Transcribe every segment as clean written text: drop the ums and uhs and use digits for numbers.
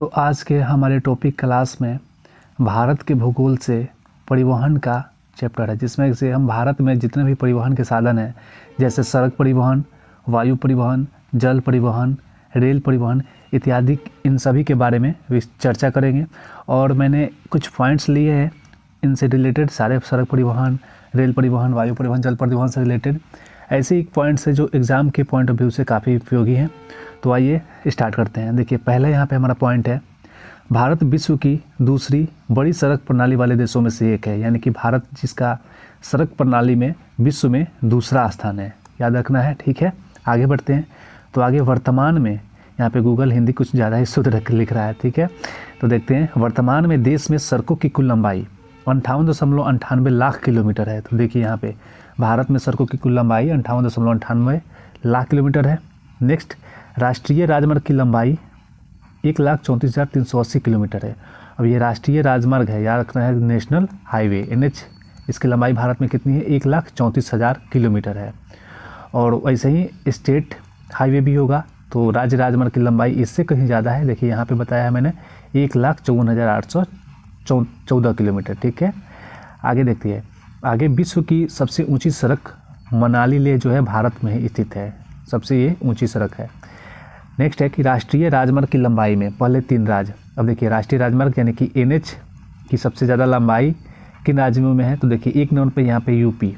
तो आज के हमारे टॉपिक क्लास में भारत के भूगोल से परिवहन का चैप्टर है, जिसमें से हम भारत में जितने भी परिवहन के साधन हैं, जैसे सड़क परिवहन, वायु परिवहन, जल परिवहन, रेल परिवहन इत्यादि, इन सभी के बारे में चर्चा करेंगे। और मैंने कुछ पॉइंट्स लिए हैं इनसे रिलेटेड, सारे सड़क परिवहन, रेल परिवहन, वायु परिवहन, जल परिवहन से रिलेटेड ऐसे ही पॉइंट्स है जो एग्ज़ाम के पॉइंट ऑफ व्यू से काफ़ी उपयोगी हैं। तो आइए स्टार्ट करते हैं। देखिए, पहले यहाँ पे हमारा पॉइंट है, भारत विश्व की दूसरी बड़ी सड़क प्रणाली वाले देशों में से एक है, यानी कि भारत जिसका सड़क प्रणाली में विश्व में दूसरा स्थान है, याद रखना है। ठीक है, आगे बढ़ते हैं। तो आगे वर्तमान में, यहाँ पे गूगल हिंदी कुछ ज़्यादा ही शुद्ध लिख रहा है, ठीक है। तो देखते हैं, वर्तमान में देश में सड़कों की कुल लंबाई 58.98 लाख किलोमीटर है। तो देखिए, यहाँ पे भारत में सड़कों की कुल लंबाई 58.98 लाख किलोमीटर है। नेक्स्ट, राष्ट्रीय राजमार्ग की लंबाई 1,34,380 किलोमीटर है। अब ये राष्ट्रीय राजमार्ग है, याद रखना है, नेशनल हाईवे NH, इसकी लंबाई भारत में कितनी है? 1,34,000 किलोमीटर है। और वैसे ही स्टेट हाईवे भी होगा, तो राज्य राजमार्ग की लंबाई इससे कहीं ज़्यादा है। देखिए, यहाँ पे बताया है मैंने 1,54,814 किलोमीटर। ठीक है, आगे देखती है। आगे, विश्व की सबसे ऊंची सड़क मनाली लेह जो है भारत में ही स्थित है, सबसे ये ऊंची सड़क है। नेक्स्ट है कि राष्ट्रीय राजमार्ग की लंबाई में पहले 3 राज्य। अब देखिए, राष्ट्रीय राजमार्ग यानी कि NH की सबसे ज़्यादा लंबाई किन राज्यों में है? तो देखिए, 1 नंबर पे यहाँ पे यूपी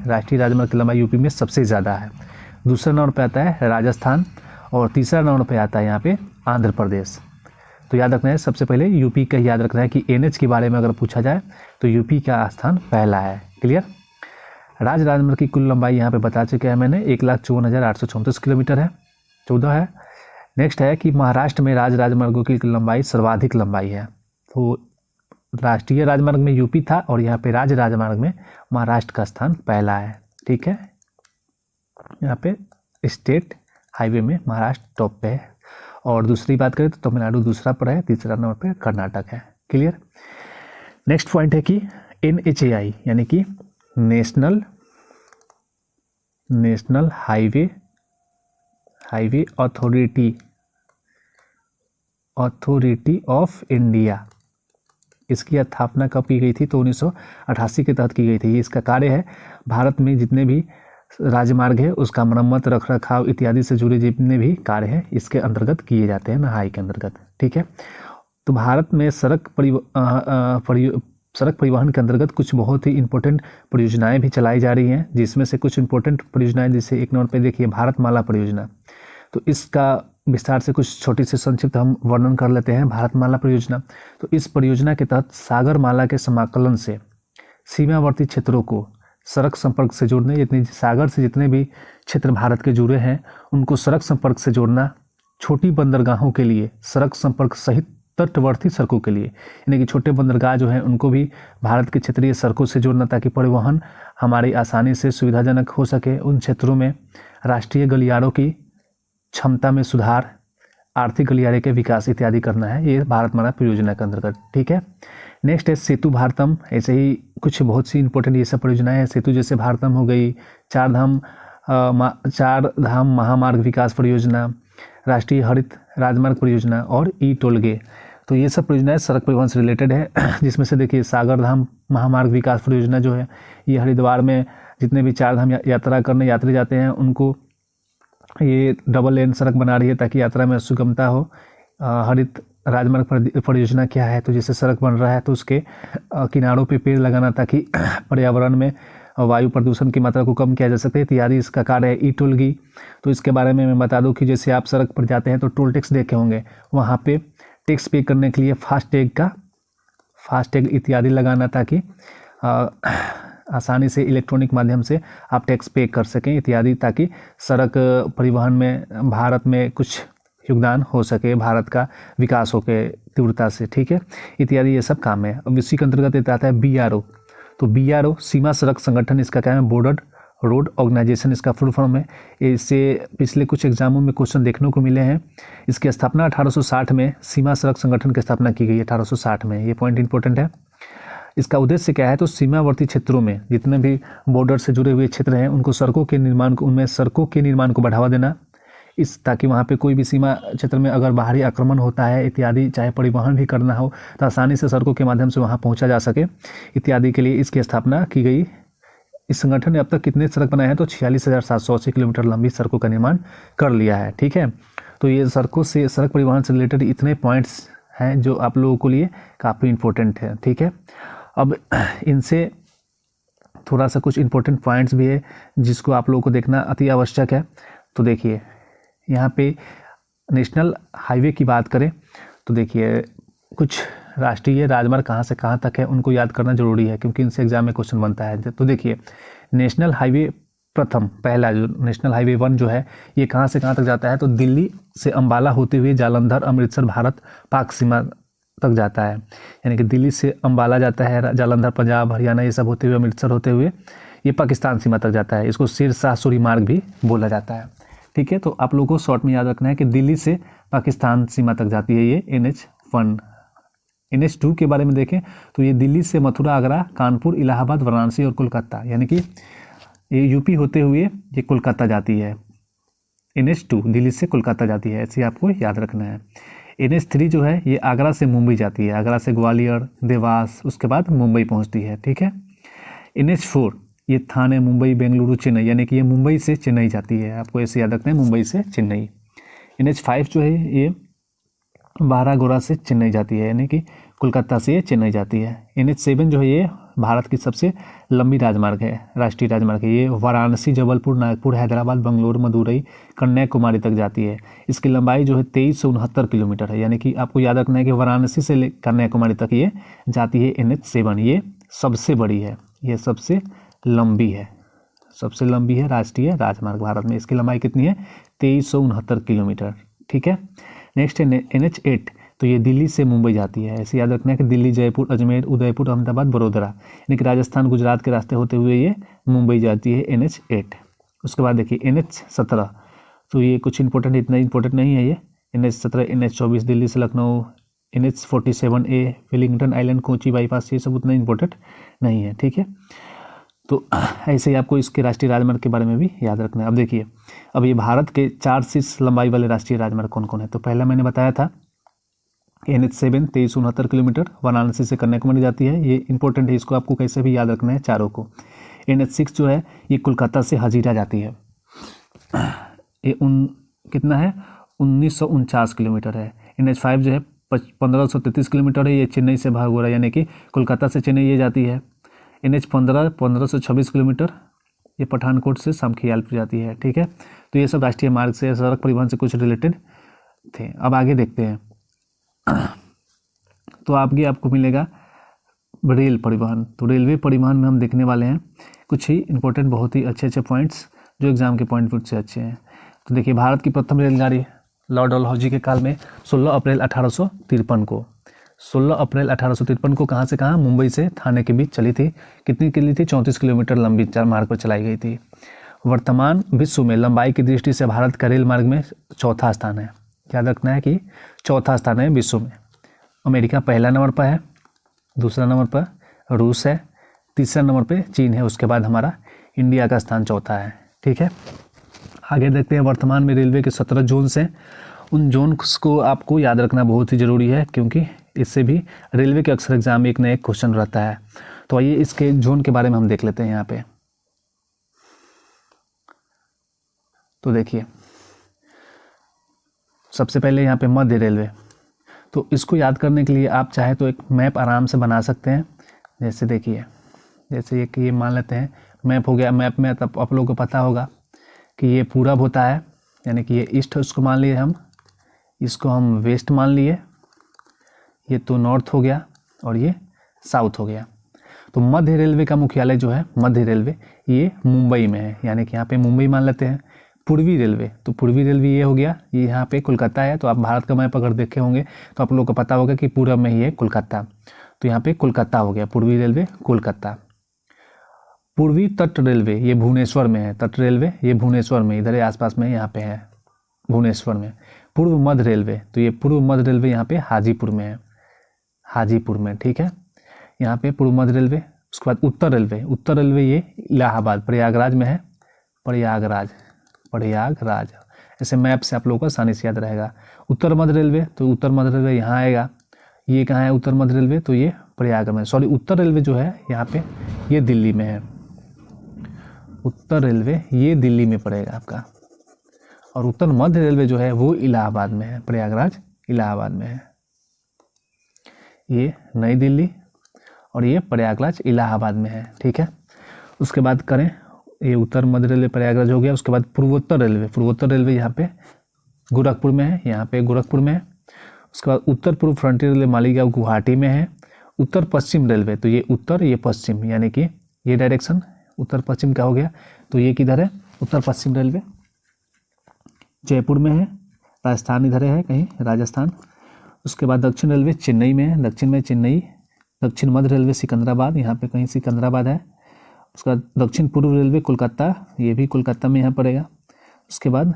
राष्ट्रीय राजमार्ग की लंबाई यूपी में सबसे ज़्यादा है। दूसरा नंबर पे आता है राजस्थान, और तीसरा नंबर पे आता है यहाँ पे आंध्र प्रदेश। तो याद रखना है, सबसे पहले यूपी का याद रखना है कि NH के बारे में अगर पूछा जाए तो यूपी का स्थान पहला है। क्लियर। राज्य राजमार्ग की कुल लंबाई यहाँ पे बता चुके हैं मैंने, 1,54,834 किलोमीटर है, 14 है। नेक्स्ट है कि महाराष्ट्र में राज्य राजमार्गों की लंबाई सर्वाधिक लंबाई है। तो राष्ट्रीय राजमार्ग में यूपी था, और यहाँ पे राज्य राजमार्ग में महाराष्ट्र का स्थान पहला है। ठीक है, यहाँ पे स्टेट हाईवे में महाराष्ट्र टॉप पे है, और दूसरी बात करें तो तमिलनाडु दूसरा पर है, तीसरा नंबर पे कर्नाटक है। क्लियर। नेक्स्ट पॉइंट है कि NHAI यानी कि national highway authority of India, इसकी स्थापना कब की गई थी? तो 1988 के तहत की गई थी। इसका कार्य है भारत में जितने भी राजमार्ग है उसका मरम्मत, रखरखाव इत्यादि से जुड़े जितने भी कार्य हैं इसके अंतर्गत किए जाते हैं, NHAI के अंतर्गत। ठीक है, तो भारत में सड़क परिवहन के अंतर्गत कुछ बहुत ही इंपॉर्टेंट परियोजनाएं भी चलाई जा रही हैं, जिसमें से कुछ इंपॉर्टेंट परियोजनाएं, जैसे एक नंबर पे देखिए भारतमाला परियोजना। तो इसका विस्तार से कुछ छोटी सी संक्षिप्त हम वर्णन कर लेते हैं। भारतमाला परियोजना, तो इस परियोजना के तहत सागरमाला के समाकलन से सीमावर्ती क्षेत्रों को सड़क संपर्क से जोड़ने, जितने सागर से जितने भी क्षेत्र भारत के जुड़े हैं उनको सड़क संपर्क से जोड़ना, छोटी बंदरगाहों के लिए सड़क संपर्क सहित तटवर्ती सड़कों के लिए, यानी कि छोटे बंदरगाह जो हैं उनको भी भारत के क्षेत्रीय सड़कों से जोड़ना, ताकि परिवहन हमारी आसानी से सुविधाजनक हो सके। उन क्षेत्रों में राष्ट्रीय गलियारों की क्षमता में सुधार, आर्थिक गलियारे के विकास इत्यादि करना है, ये भारतमाला परियोजना के अंतर्गत। ठीक है। नेक्स्ट है सेतु भारतम, ऐसे ही कुछ बहुत सी इंपॉर्टेंट ये सब परियोजनाएं हैं। सेतु जैसे भारतम हो गई, चार धाम महामार्ग विकास परियोजना, राष्ट्रीय हरित राजमार्ग परियोजना और टोलगे। तो ये सब परियोजनाएं सड़क परिवहन से रिलेटेड है, जिसमें से देखिए सागर धाम महामार्ग विकास परियोजना जो है, ये हरिद्वार में जितने भी 4 धाम यात्रा करने यात्री जाते हैं उनको ये डबल लेन सड़क बना रही है ताकि यात्रा में सुगमता हो। हरित राजमार्ग परियोजना क्या है? तो जैसे सड़क बन रहा है तो उसके किनारों पे पेड़ लगाना, ताकि पर्यावरण में वायु प्रदूषण की मात्रा को कम किया जा सके, तैयारी इसका कार्य है। टोलगी, तो इसके बारे में मैं बता दूं कि जैसे आप सड़क पर जाते हैं तो टोल टैक्स देखे होंगे, वहाँ पे टैक्स पे करने के लिए फास्टैग इत्यादि लगाना, ताकि आसानी से इलेक्ट्रॉनिक माध्यम से आप टैक्स पे कर सकें इत्यादि, ताकि सड़क परिवहन में भारत में कुछ योगदान हो सके, भारत का विकास हो के तीव्रता से। ठीक है, इत्यादि ये सब काम है। अब इसी के अंतर्गत आता है BRO। तो BRO सीमा सड़क संगठन, इसका क्या है? बॉर्डर रोड ऑर्गेनाइजेशन इसका फुल फॉर्म है। इससे पिछले कुछ एग्जामों में क्वेश्चन देखने को मिले हैं। इसकी स्थापना 1860 में सीमा सड़क संगठन की स्थापना की गई है, 1860 में। ये पॉइंट इंपॉर्टेंट है। इसका उद्देश्य क्या है? तो सीमावर्ती क्षेत्रों में जितने भी बॉर्डर से जुड़े हुए क्षेत्र हैं उनको सड़कों के निर्माण को बढ़ावा देना, इस ताकि वहाँ पे कोई भी सीमा क्षेत्र में अगर बाहरी आक्रमण होता है इत्यादि, चाहे परिवहन भी करना हो तो आसानी से सड़कों के माध्यम से वहाँ पहुँचा जा सके इत्यादि के लिए इसकी स्थापना की गई। इस संगठन ने अब तक कितने सड़क बनाए हैं, तो 46,780 किलोमीटर लंबी सड़कों का निर्माण कर लिया है। ठीक है, तो ये सड़कों से, सड़क परिवहन से रिलेटेड इतने पॉइंट्स हैं जो आप लोगों के लिए काफ़ी इम्पोर्टेंट है। ठीक है, अब इनसे थोड़ा सा कुछ इम्पोर्टेंट पॉइंट्स भी है जिसको आप लोगों को देखना अति आवश्यक है। तो देखिए यहाँ पे नेशनल हाईवे की बात करें तो देखिए कुछ राष्ट्रीय राजमार्ग कहाँ से कहाँ तक है उनको याद करना जरूरी है, क्योंकि इनसे एग्जाम में क्वेश्चन बनता है। तो देखिए नेशनल हाईवे पहला जो नेशनल हाईवे 1 जो है ये कहाँ से कहाँ तक जाता है, तो दिल्ली से अंबाला होते हुए जालंधर, अमृतसर, भारत पाक सीमा तक जाता है। यानी कि दिल्ली से अंबाला जाता है, जालंधर पंजाब हरियाणा ये सब होते हुए, अमृतसर होते हुए ये पाकिस्तान सीमा तक जाता है। इसको शेरशाह सूरी मार्ग भी बोला जाता है। ठीक है, तो आप लोगों को शॉर्ट में याद रखना है कि दिल्ली से पाकिस्तान सीमा तक जाती है ये NH1। NH2 के बारे में देखें तो ये दिल्ली से मथुरा, आगरा, कानपुर, इलाहाबाद, वाराणसी और कोलकाता, यानी कि ये यूपी होते हुए ये कोलकाता जाती है। NH2 दिल्ली से कोलकाता जाती है, ऐसे आपको याद रखना है। NH3 जो है ये आगरा से मुंबई जाती है, आगरा से ग्वालियर, देवास, उसके बाद मुंबई पहुंचती है। ठीक है, NH4 ये थाने, मुंबई, बेंगलुरु, चेन्नई, यानी कि ये मुंबई से चेन्नई जाती है, आपको ऐसे याद रखना है, मुंबई से चेन्नई। NH5 जो है ये बारागोरा से चेन्नई जाती है, यानी कि कोलकाता से ये चेन्नई जाती है। NH7 जो है ये भारत की सबसे लंबी राजमार्ग है, राष्ट्रीय राजमार्ग है। ये वाराणसी, जबलपुर, नागपुर, हैदराबाद, बंगलुरु, मदुरई, कन्याकुमारी तक जाती है। इसकी लंबाई जो है 2369 किलोमीटर है, यानी कि आपको याद रखना है कि वाराणसी से कन्याकुमारी तक ये जाती है। NH7 ये सबसे बड़ी है, ये सबसे लंबी है, सबसे लंबी है राष्ट्रीय राजमार्ग भारत में। इसकी लंबाई कितनी है, 2369 किलोमीटर। ठीक है, नेक्स्ट है NH8, तो ये दिल्ली से मुंबई जाती है। ऐसे याद रखना है कि दिल्ली, जयपुर, अजमेर, उदयपुर, अहमदाबाद, बड़ोदरा, यानी कि राजस्थान, गुजरात के रास्ते होते हुए ये मुंबई जाती है, NH8। उसके बाद देखिए NH17, तो ये कुछ इंपॉर्टेंट, इतना इंपॉर्टेंट नहीं है ये। NH17, NH24 दिल्ली से Lucknow, NH47A Wellington island, Kochi bypass, ये सब उतना इंपॉर्टेंट नहीं है। ठीक है, तो ऐसे ही आपको इसके राष्ट्रीय राजमार्ग के बारे में भी याद रखना है। अब देखिए, अब ये भारत के 4 शीर्ष लंबाई वाले राष्ट्रीय राजमार्ग कौन कौन है, तो पहला मैंने बताया था NH7 2369 किलोमीटर, वाराणसी से कन्याकुमारी जाती है, ये इंपॉर्टेंट है, इसको आपको कैसे भी याद रखना है चारों को। NH6 जो है ये कोलकाता से हजीरा जाती है, ये कितना है 1949 किलोमीटर है। NH5 जो है 1533 किलोमीटर है, ये चेन्नई से भागोरा, यानी कि कोलकाता से चेन्नई ये जाती है। NH15 1526 किलोमीटर, ये पठानकोट से सामखियाल पर जाती है। ठीक है, तो ये सब राष्ट्रीय मार्ग से, सड़क परिवहन से कुछ रिलेटेड थे। अब आगे देखते हैं, तो आगे आपको मिलेगा रेल परिवहन। तो रेलवे परिवहन में हम देखने वाले हैं कुछ ही इंपॉर्टेंट, बहुत ही अच्छे अच्छे पॉइंट्स जो एग्जाम के पॉइंट से अच्छे हैं। तो देखिए, भारत की प्रथम रेलगाड़ी लॉर्ड डलहौजी के काल में 16 अप्रैल 1853 को 16 अप्रैल 1853 को कहाँ से कहाँ, मुंबई से थाने के बीच चली थी। कितनी के लिए थी, 34 किलोमीटर लंबी मार्ग पर चलाई गई थी। वर्तमान विश्व में लंबाई की दृष्टि से भारत का रेल मार्ग में चौथा स्थान है। याद रखना है कि चौथा स्थान है विश्व में। अमेरिका पहला नंबर पर है, दूसरा नंबर पर रूस है, तीसरा नंबर पे चीन है, उसके बाद हमारा इंडिया का स्थान चौथा है। ठीक है, आगे देखते हैं। वर्तमान में रेलवे के 17 जोन्स हैं। उन जोन्स को आपको याद रखना बहुत ही ज़रूरी है, क्योंकि इससे भी रेलवे के अक्सर एग्जाम में एक न एक क्वेश्चन रहता है। तो आइए इसके जोन के बारे में हम देख लेते हैं यहाँ पे। तो देखिए, सबसे पहले यहाँ पे मध्य रेलवे, तो इसको याद करने के लिए आप चाहे तो एक मैप आराम से बना सकते हैं। जैसे देखिए, जैसे ये मान लेते हैं मैप हो गया। मैप में तब आप लोगों को पता होगा कि ये पूरब होता है, यानी कि ये ईस्ट, उसको मान लिए हम, इसको हम वेस्ट मान लिए, ये तो नॉर्थ हो गया और ये साउथ हो गया। तो मध्य रेलवे का मुख्यालय जो है मध्य रेलवे, ये मुंबई में है, यानी कि यहाँ पे मुंबई मान लेते हैं। पूर्वी रेलवे, तो पूर्वी रेलवे ये हो गया, ये यहाँ पे कोलकाता है। तो आप भारत का मैप अगर देखे होंगे तो आप लोगों को पता होगा कि पूरब में ही है कोलकाता, तो यहाँ पे कोलकाता हो गया, पूर्वी रेलवे कोलकाता। पूर्वी तट रेलवे ये भुवनेश्वर में है, तट रेलवे ये भुवनेश्वर में, इधर आसपास में यहाँ पे है भुवनेश्वर में। पूर्व मध्य रेलवे, तो ये पूर्व मध्य रेलवे यहाँ पे हाजीपुर में है, हाजीपुर में। ठीक है, यहाँ पे पूर्व मध्य रेलवे। उसके बाद उत्तर रेलवे, उत्तर रेलवे ये इलाहाबाद प्रयागराज में है, प्रयागराज, जैसे मैप से आप लोगों को आसानी से याद रहेगा। उत्तर मध्य रेलवे, तो उत्तर मध्य रेलवे यहाँ आएगा। ये कहाँ है उत्तर मध्य रेलवे, तो ये प्रयागराज में, सॉरी उत्तर रेलवे जो है यहाँ पे ये दिल्ली में है। उत्तर रेलवे ये दिल्ली में पड़ेगा आपका, और उत्तर मध्य रेलवे जो है वो इलाहाबाद में है, प्रयागराज इलाहाबाद में है। ये नई दिल्ली और ये प्रयागराज इलाहाबाद में है, ठीक है। उसके बाद करें, ये उत्तर मध्य रेलवे प्रयागराज हो गया। उसके बाद पूर्वोत्तर रेलवे यहाँ पे गोरखपुर में है, यहाँ पे गोरखपुर में है। उसके बाद उत्तर पूर्व फ्रंटियर रेलवे मालीगांव गुवाहाटी में है। उत्तर पश्चिम रेलवे, तो ये उत्तर ये पश्चिम, यानी कि ये डायरेक्शन उत्तर पश्चिम का हो गया, तो ये किधर है, उत्तर पश्चिम रेलवे जयपुर में है। राजस्थान इधर है कहीं, राजस्थान। उसके बाद दक्षिण रेलवे चेन्नई में है, दक्षिण में चेन्नई। दक्षिण मध्य रेलवे सिकंदराबाद, यहाँ पे कहीं सिकंदराबाद है। उसके बाद दक्षिण पूर्व रेलवे कोलकाता, ये भी कोलकाता में यहाँ पड़ेगा। उसके बाद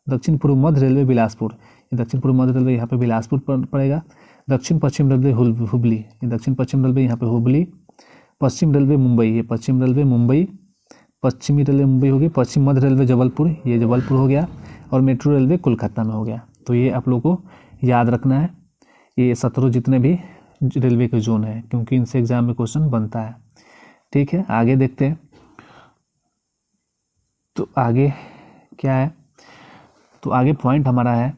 दक्षिण पूर्व मध्य रेलवे बिलासपुर, ये दक्षिण पूर्व मध्य रेलवे यहाँ पे बिलासपुर पड़ेगा। दक्षिण पश्चिम रेलवे हुबली, ये दक्षिण पश्चिम रेलवे यहाँ पे हुबली। पश्चिम रेलवे मुंबई, ये पश्चिम रेलवे मुंबई। पश्चिमी रेलवे मुंबई हो गई। पश्चिम मध्य रेलवे जबलपुर, ये जबलपुर हो गया। और मेट्रो रेलवे कोलकाता में हो गया। तो ये आप लोगों को याद रखना है, ये 17 जितने भी रेलवे के जोन है, क्योंकि इनसे एग्जाम में क्वेश्चन बनता है, ठीक है। आगे देखते हैं, तो आगे क्या है, तो आगे पॉइंट हमारा है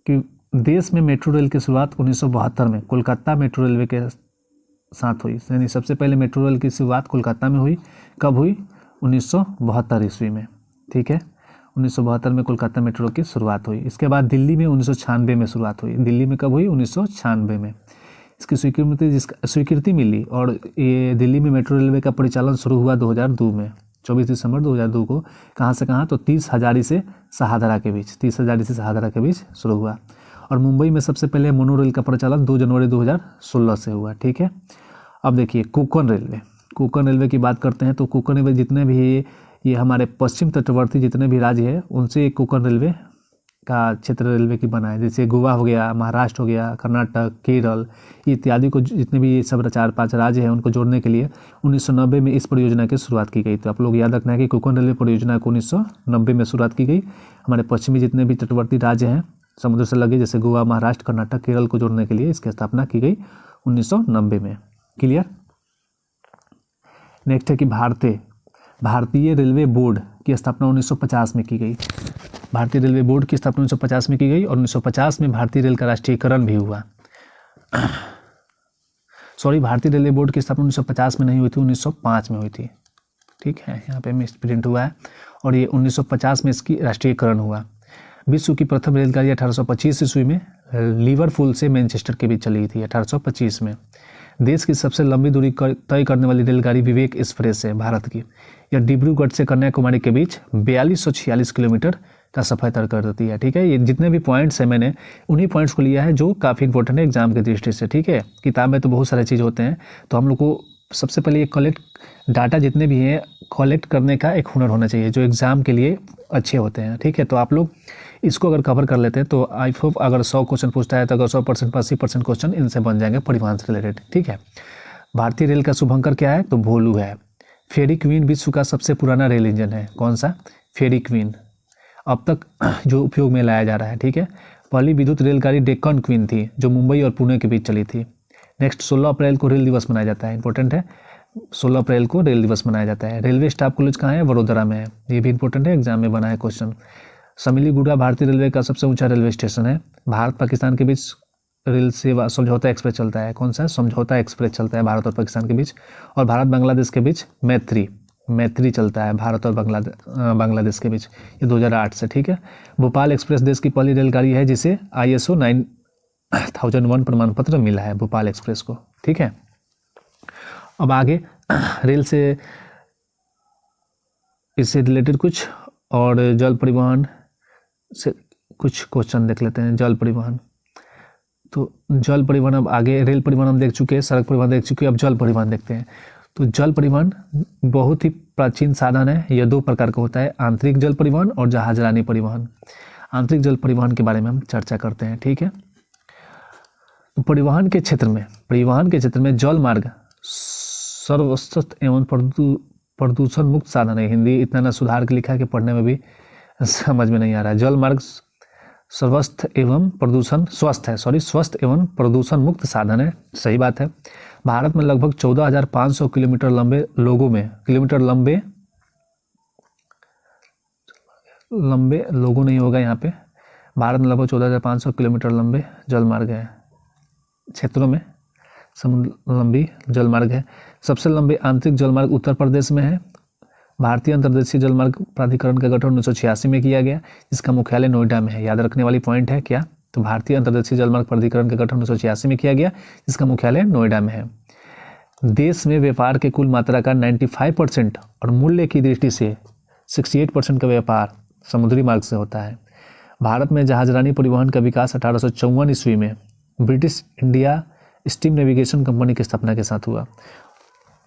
कि देश में मेट्रो रेल की शुरुआत 1972 में कोलकाता मेट्रो रेलवे के साथ हुई। यानी सबसे पहले मेट्रो रेल की शुरुआत कोलकाता में हुई। कब हुई, 1972 ईस्वी में, ठीक है। 1972 में कोलकाता मेट्रो की शुरुआत हुई। इसके बाद दिल्ली में 1996 में शुरुआत हुई। दिल्ली में कब हुई, 1996 में इसकी स्वीकृति मिली। और ये दिल्ली में मेट्रो रेलवे का परिचालन शुरू हुआ 2002 में, 24 दिसंबर 2002 को। कहाँ से कहाँ, तो 30 हजारी से सहादरा के बीच, 30 हजारी से सहादरा के बीच शुरू हुआ। और मुंबई में सबसे पहले मोनो रेल का परिचालन 2 जनवरी 2016 से हुआ, ठीक है। अब देखिए कोंकण रेलवे की बात करते हैं। तो कोंकण रेलवे जितने भी ये हमारे पश्चिम तटवर्ती जितने भी राज्य है, उनसे कोंकण रेलवे का क्षेत्र रेलवे की बना है। जैसे गोवा हो गया, महाराष्ट्र हो गया, कर्नाटक, केरल इत्यादि को, जितने भी ये सब 4-5 राज्य हैं, उनको जोड़ने के लिए 1990 में इस परियोजना की शुरुआत की गई। तो आप लोग याद रखना है कि कोंकण रेलवे परियोजना को 1990 में शुरुआत की गई। हमारे पश्चिमी जितने भी तटवर्ती राज्य हैं समुद्र से लगे, जैसे गोवा, महाराष्ट्र, कर्नाटक, केरल को जोड़ने के लिए इसकी स्थापना की गई 1990 में। क्लियर। नेक्स्ट है कि भारतीय रेलवे बोर्ड की स्थापना 1950 में की गई। भारतीय रेलवे बोर्ड की स्थापना 1950 में की गई और 1950 में भारतीय रेल का राष्ट्रीयकरण भी हुआ। सॉरी, भारतीय रेलवे बोर्ड की स्थापना 1950 में नहीं हुई थी, 1905 में हुई थी, ठीक है। यहाँ पे मिसप्रिंट हुआ है। और ये 1950 में इसकी राष्ट्रीयकरण हुआ। विश्व की प्रथम रेलगाड़ी 1825 ईस्वी में लिवरपूल से मैनचेस्टर के बीच चली थी, 1825 में। देश की सबसे लंबी दूरी तय करने वाली रेलगाड़ी विवेक एक्सप्रेस है भारत की। यह डिब्रूगढ़ से कन्याकुमारी के बीच 4246 किलोमीटर का सफर तय कर देती है, ठीक है। ये जितने भी पॉइंट्स हैं मैंने उन्हीं पॉइंट्स को लिया है जो काफ़ी इंपॉर्टेंट है एग्जाम की दृष्टि से, ठीक है। किताब में तो बहुत सारे चीज़ होते हैं, तो हम लोग को सबसे पहले ये डाटा जितने भी हैं कलेक्ट करने का एक हुनर होना चाहिए, जो एग्ज़ाम के लिए अच्छे होते हैं, ठीक है। तो आप लोग इसको अगर कवर कर लेते हैं तो आई होप अगर 100 क्वेश्चन पूछता है तो अगर 100% 80% क्वेश्चन इनसे बन जाएंगे परिवहन से रिलेटेड, ठीक है। भारतीय रेल का शुभंकर क्या है, तो भोलू है। फेरी क्वीन विश्व का सबसे पुराना रेल इंजन है, कौन सा, फेरी क्वीन, अब तक जो उपयोग में लाया जा रहा है, ठीक है। पहली विद्युत रेलगाड़ी डेक्कन क्वीन थी, जो मुंबई और पुणे के बीच चली थी। नेक्स्ट 16 अप्रैल को रेल दिवस मनाया जाता है, इंपॉर्टेंट है, 16 अप्रैल को रेल दिवस मनाया जाता है। रेलवे स्टाफ कॉलेज कहाँ है, वडोदरा में है, ये भी इंपॉर्टेंट है, एग्जाम में बना है क्वेश्चन। समिलीगुड़ा भारतीय रेलवे का सबसे ऊंचा रेलवे स्टेशन है। भारत पाकिस्तान के बीच रेल सेवा समझौता एक्सप्रेस चलता है, कौन सा, समझौता एक्सप्रेस चलता है भारत और पाकिस्तान के बीच। और भारत बांग्लादेश के बीच मैत्री चलता है भारत और बांग्लादेश के बीच, ये 2008 से, ठीक है। भोपाल एक्सप्रेस देश की पहली रेलगाड़ी है जिसे ISO 9001 प्रमाण पत्र मिला है, भोपाल एक्सप्रेस को, ठीक है। अब आगे रेल से इससे रिलेटेड कुछ और जल परिवहन से कुछ क्वेश्चन देख लेते हैं। जल परिवहन, तो जल परिवहन, अब आगे रेल परिवहन हम देख चुके हैं, सड़क परिवहन देख चुके हैं, अब जल परिवहन देखते हैं। तो जल परिवहन बहुत ही प्राचीन साधन है, यह 2 प्रकार का होता है, आंतरिक जल परिवहन और जहाजरानी परिवहन। आंतरिक जल परिवहन के बारे में हम चर्चा करते हैं, ठीक है। परिवहन के क्षेत्र में जल मार्ग सर्वश्रेष्ठ एवं प्रदूषण मुक्त साधन है। हिंदी इतना ना सुधार के लिखा है कि पढ़ने में भी समझ में नहीं आ रहा है। जल मार्ग स्वस्थ एवं प्रदूषण मुक्त साधन है, सही बात है। भारत में लगभग 14,500 किलोमीटर लंबे लोगों नहीं होगा यहाँ पे। भारत में लगभग 14,500 किलोमीटर लंबे जल मार्ग है, क्षेत्रों में लंबी जल मार्ग है। सबसे लंबे आंतरिक जल मार्ग उत्तर प्रदेश में है। भारतीय अंतर्देशीय जलमार्ग प्राधिकरण का गठन 1986 में किया गया, जिसका मुख्यालय नोएडा में है। याद रखने वाली पॉइंट है क्या, तो भारतीय अंतर्देशीय जलमार्ग प्राधिकरण का गठन 1986 में किया गया, जिसका मुख्यालय नोएडा में है। देश में व्यापार के कुल मात्रा का 95% और मूल्य की दृष्टि से 68% का व्यापार समुद्री मार्ग से होता है। भारत में जहाजरानी परिवहन का विकास 1854 ईस्वी में British India steam navigation company की स्थापना के साथ हुआ।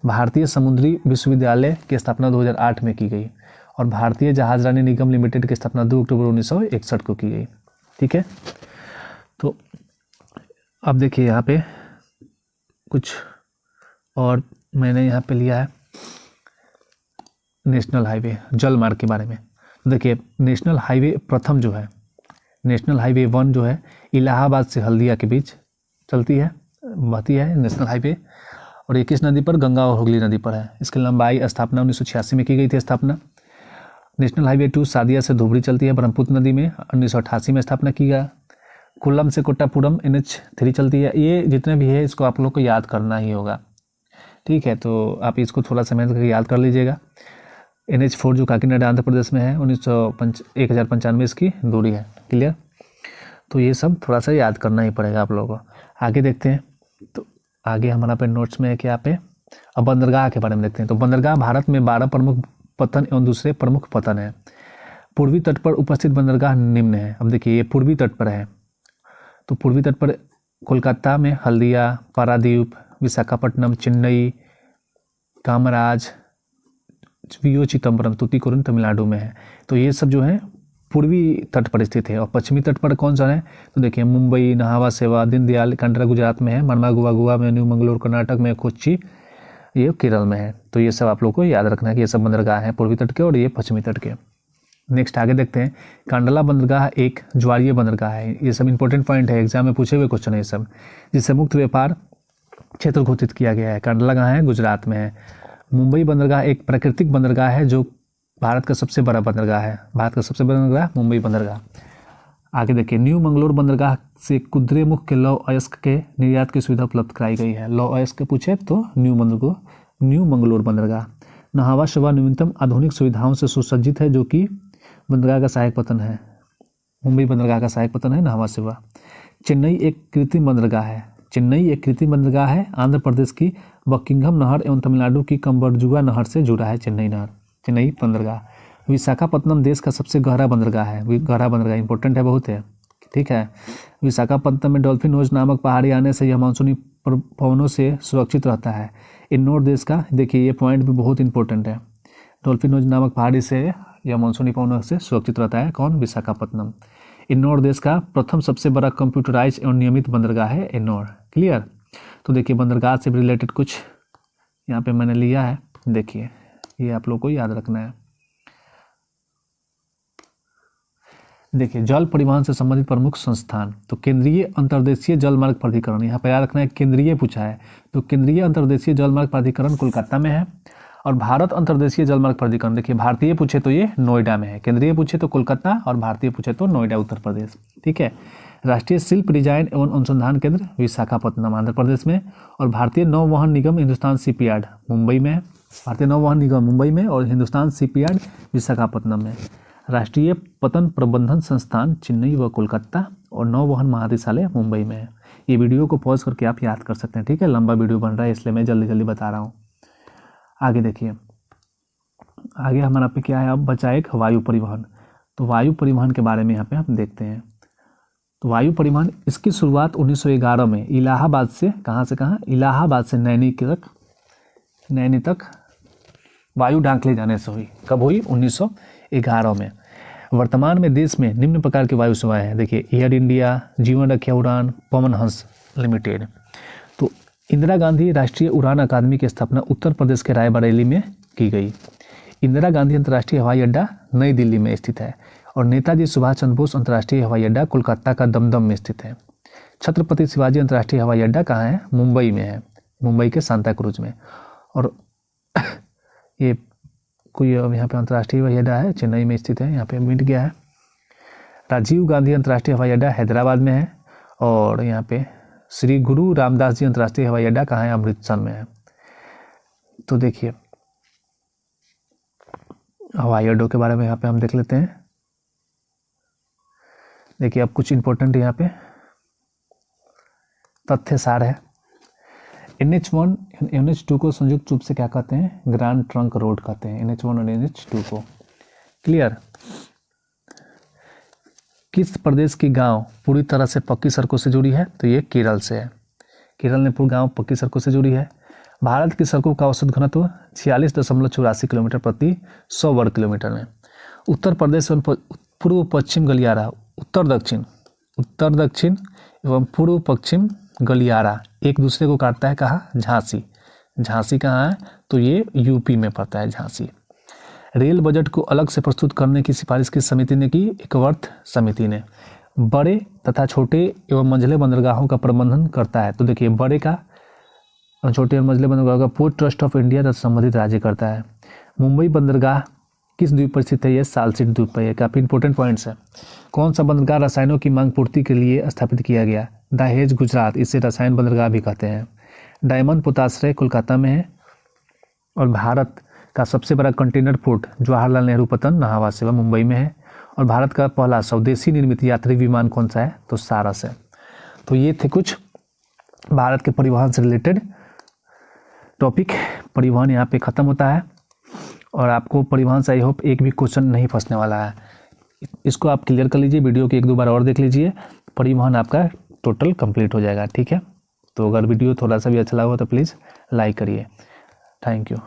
भारतीय समुद्री विश्वविद्यालय की स्थापना 2008 में की गई और भारतीय जहाजरानी निगम लिमिटेड की स्थापना 2 अक्टूबर 1961 को की गई। ठीक है, तो अब देखिए यहाँ पे कुछ और मैंने यहाँ पे लिया है नेशनल हाईवे जल मार्ग के बारे में। देखिए नेशनल हाईवे प्रथम जो है, नेशनल हाईवे 1 जो है इलाहाबाद से हल्दिया के बीच चलती है, बहती है नेशनल हाईवे, और ये किस नदी पर, गंगा और हुगली नदी पर है। इसकी लंबाई स्थापना 1986 में की गई थी स्थापना। नेशनल हाईवे 2 सादिया से धुबरी चलती है ब्रह्मपुत्र नदी में, 1988 में स्थापना की गया। कुल्लम से कोट्टापुरम NH3 चलती है। ये जितने भी है इसको आप लोग को याद करना ही होगा, ठीक है, तो आप इसको थोड़ा सा मेहनत करके याद कर लीजिएगा। NH4 जो काकीनाडा आंध्र प्रदेश में है, 1095 इसकी दूरी है। क्लियर, तो ये सब थोड़ा सा याद करना ही पड़ेगा आप लोगों को। आगे देखते हैं, तो आगे हमारा पे नोट्स में है कि यहाँ पे अब बंदरगाह के बारे में देखते हैं। तो बंदरगाह भारत में 12 प्रमुख पतन एवं दूसरे प्रमुख पतन है। पूर्वी तट पर उपस्थित बंदरगाह निम्न है। अब देखिए ये पूर्वी तट पर है, तो पूर्वी तट पर कोलकाता में हल्दिया, पारादीप, विशाखापट्टनम, चेन्नई, कामराज, वीओ चिदम्बरम, तूतीकोरिन तमिलनाडु में है। तो ये सब जो है पूर्वी तट पर स्थित है। और पश्चिमी तट पर कौन सा है, तो देखिए मुंबई, नाहवा सेवा, दीनदयाल, कांड्रा गुजरात में है, मनमा गोवा में, न्यू मंगलोर कर्नाटक में, कोच्चि ये केरल में है। तो ये सब आप लोग को याद रखना है कि ये सब बंदरगाह हैं पूर्वी तट के और ये पश्चिमी तट के। नेक्स्ट आगे देखते हैं, कांडला बंदरगाह एक ज्वारीय बंदरगाह है। ये सब इंपॉर्टेंट पॉइंट है, एग्जाम में पूछे हुए क्वेश्चन है ये सब, जिससे मुक्त व्यापार क्षेत्र घोषित किया गया है। कांडला कहाँ है, गुजरात में है। मुंबई बंदरगाह एक प्राकृतिक बंदरगाह है जो भारत का सबसे बड़ा बंदरगाह है। भारत का सबसे बड़ा बंदरगाह मुंबई बंदरगाह। आगे देखिए, न्यू मंगलोर बंदरगाह से कुद्रेमुख के लौह अयस्क के निर्यात की सुविधा उपलब्ध कराई गई है। लौह अयस्क पूछे तो न्यू मंगलोर बंदरगाह। नाहवा सेवा न्यूनतम आधुनिक सुविधाओं से सुसज्जित है, जो कि बंदरगाह का सहायक पतन है। मुंबई बंदरगाह का सहायक पतन है नाहवा सेवा। चेन्नई एक कृत्रिम बंदरगाह है। चेन्नई एक कृत्रिम बंदरगाह है। आंध्र प्रदेश की बकिंघम नहर एवं तमिलनाडु की कम्बरजुआ नहर से जुड़ा है चेन्नई बंदरगाह। विशाखापत्तनम देश का सबसे गहरा बंदरगाह है। गहरा बंदरगाह इंपॉर्टेंट है, बहुत है, ठीक है। विशाखापत्तनम में डॉल्फिन नोज नामक पहाड़ी आने से यह मानसूनी पवनों से सुरक्षित रहता है। इन्नौर देश का, देखिए ये पॉइंट भी बहुत इंपॉर्टेंट है, डॉल्फिन नोज नामक पहाड़ी से यह मानसूनी पवनों से सुरक्षित रहता है। कौन, विशाखापत्तनम। इन्नौर देश का प्रथम सबसे बड़ा कंप्यूटराइज एवं नियमित बंदरगाह है इन्नौर। क्लियर, तो देखिए बंदरगाह से रिलेटेड कुछ यहाँ पे मैंने लिया है, देखिए ये आप लोग को याद रखना है। देखिए जल परिवहन से संबंधित प्रमुख संस्थान, तो केंद्रीय अंतर्देशीय जल मार्ग प्राधिकरण, यहाँ पर याद रखना है केंद्रीय पूछा है, तो केंद्रीय अंतर्देशीय जल मार्ग प्राधिकरण कोलकाता में है। और भारत अंतर्देशीय जल मार्ग प्राधिकरण, देखिए भारतीय पूछे तो ये नोएडा में है, केंद्रीय पूछे तो कोलकाता और भारतीय पूछे तो नोएडा उत्तर प्रदेश। ठीक है। राष्ट्रीय शिल्प डिजाइन एवं अनुसंधान केंद्र विशाखापत्तनम आंध्र प्रदेश में। और भारतीय नौवहन निगम हिंदुस्तान शिपयार्ड मुंबई में है। भारतीय नौवहन निगम मुंबई में और हिंदुस्तान शिपयार्ड विशाखापत्तनम में। राष्ट्रीय पतन प्रबंधन संस्थान चेन्नई व कोलकाता और नौवहन महानिदेशालय मुंबई में है। ये वीडियो को पॉज करके आप याद कर सकते हैं, ठीक है, लंबा वीडियो बन रहा है इसलिए मैं जल्दी जल्दी बता रहा हूँ। आगे देखिए, आगे हमारा पे क्या है, अब बचा एक वायु परिवहन। तो वायु परिवहन के बारे में यहाँ पे हम देखते हैं। तो वायु परिवहन, इसकी शुरुआत 1911 में इलाहाबाद से, कहाँ से कहाँ, इलाहाबाद से नैनी तक वायु डाक ले जाने से हुई। कब हुई, 1911 में। वर्तमान में देश में निम्न प्रकार की वायु सेवाएं हैं, देखिए एयर इंडिया, जीवन रक्षा उड़ान, पवन हंस लिमिटेड। तो इंदिरा गांधी राष्ट्रीय उड़ान अकादमी की स्थापना उत्तर प्रदेश के रायबरेली में की गई। इंदिरा गांधी अंतर्राष्ट्रीय हवाई अड्डा नई दिल्ली में स्थित है। और नेताजी सुभाष चंद्र बोस अंतर्राष्ट्रीय हवाई अड्डा कोलकाता का दमदम में स्थित है। छत्रपति शिवाजी अंतर्राष्ट्रीय हवाई अड्डा कहाँ है? मुंबई में है, मुंबई के सांता क्रूज में। और ये कोई यहाँ पे अंतर्राष्ट्रीय हवाई अड्डा है, चेन्नई में स्थित है, यहाँ पे मिट गया है। राजीव गांधी अंतर्राष्ट्रीय हवाई अड्डा हैदराबाद में है। और यहाँ पे श्री गुरु रामदास जी अंतर्राष्ट्रीय हवाई अड्डा कहाँ है? अमृतसर में है। तो देखिए हवाई अड्डों के बारे में यहाँ पे हम देख लेते हैं। देखिए अब कुछ इंपॉर्टेंट यहाँ पे तथ्य सार है। NH1 NH2 को संयुक्त रूप से क्या कहते हैं? ग्रांड ट्रंक रोड कहते हैं, NH1 और NH2 को। क्लियर? किस प्रदेश की गांव पूरी तरह से पक्की सड़कों से जुड़ी है? तो ये केरल से है। केरल में पूरी गांव पक्की सड़कों से जुड़ी है। भारत की सड़कों का औसत घनत्व 46.84 किलोमीटर प्रति 100 वर्ग किलोमीटर में। उत्तर प्रदेश एवं पूर्व पश्चिम गलियारा, उत्तर दक्षिण एवं पूर्व पश्चिम गलियारा एक दूसरे को काटता है। कहाँ? झांसी। झांसी कहाँ है? तो ये यूपी में पड़ता है, झांसी। रेल बजट को अलग से प्रस्तुत करने की सिफारिश किस समिति ने की? एकवर्थ समिति ने। बड़े तथा छोटे एवं मंझले बंदरगाहों का प्रबंधन करता है। तो देखिए बड़े का और छोटे और मंझले बंदरगाहों का पोर्ट ट्रस्ट ऑफ इंडिया तथा संबंधित राज्य करता है। मुंबई बंदरगाह किस द्वीप पर स्थित है? ये सालसेट द्वीप पर है। काफ़ी इंपॉर्टेंट पॉइंट्स है। कौन सा बंदरगाह रसायनों की मांग पूर्ति के लिए स्थापित किया गया? दहेज गुजरात, इसे रसायन बंदरगाह भी कहते हैं। डायमंड पोताश्रय कोलकाता में है। और भारत का सबसे बड़ा कंटेनर पोर्ट जवाहरलाल नेहरू पतन नहावा सेवा मुंबई में है। और भारत का पहला स्वदेशी निर्मित यात्री विमान कौन सा है? तो सारस है। तो ये थे कुछ भारत के परिवहन से रिलेटेड टॉपिक। परिवहन यहाँ पे ख़त्म होता है और आपको परिवहन से आई होप एक भी क्वेश्चन नहीं फंसने वाला है। इसको आप क्लियर कर लीजिए, वीडियो को 1-2 बार और देख लीजिए, परिवहन आपका टोटल कंप्लीट हो जाएगा। ठीक है, तो अगर वीडियो थोड़ा सा भी अच्छा लगा हो तो प्लीज़ लाइक करिए। Thank you.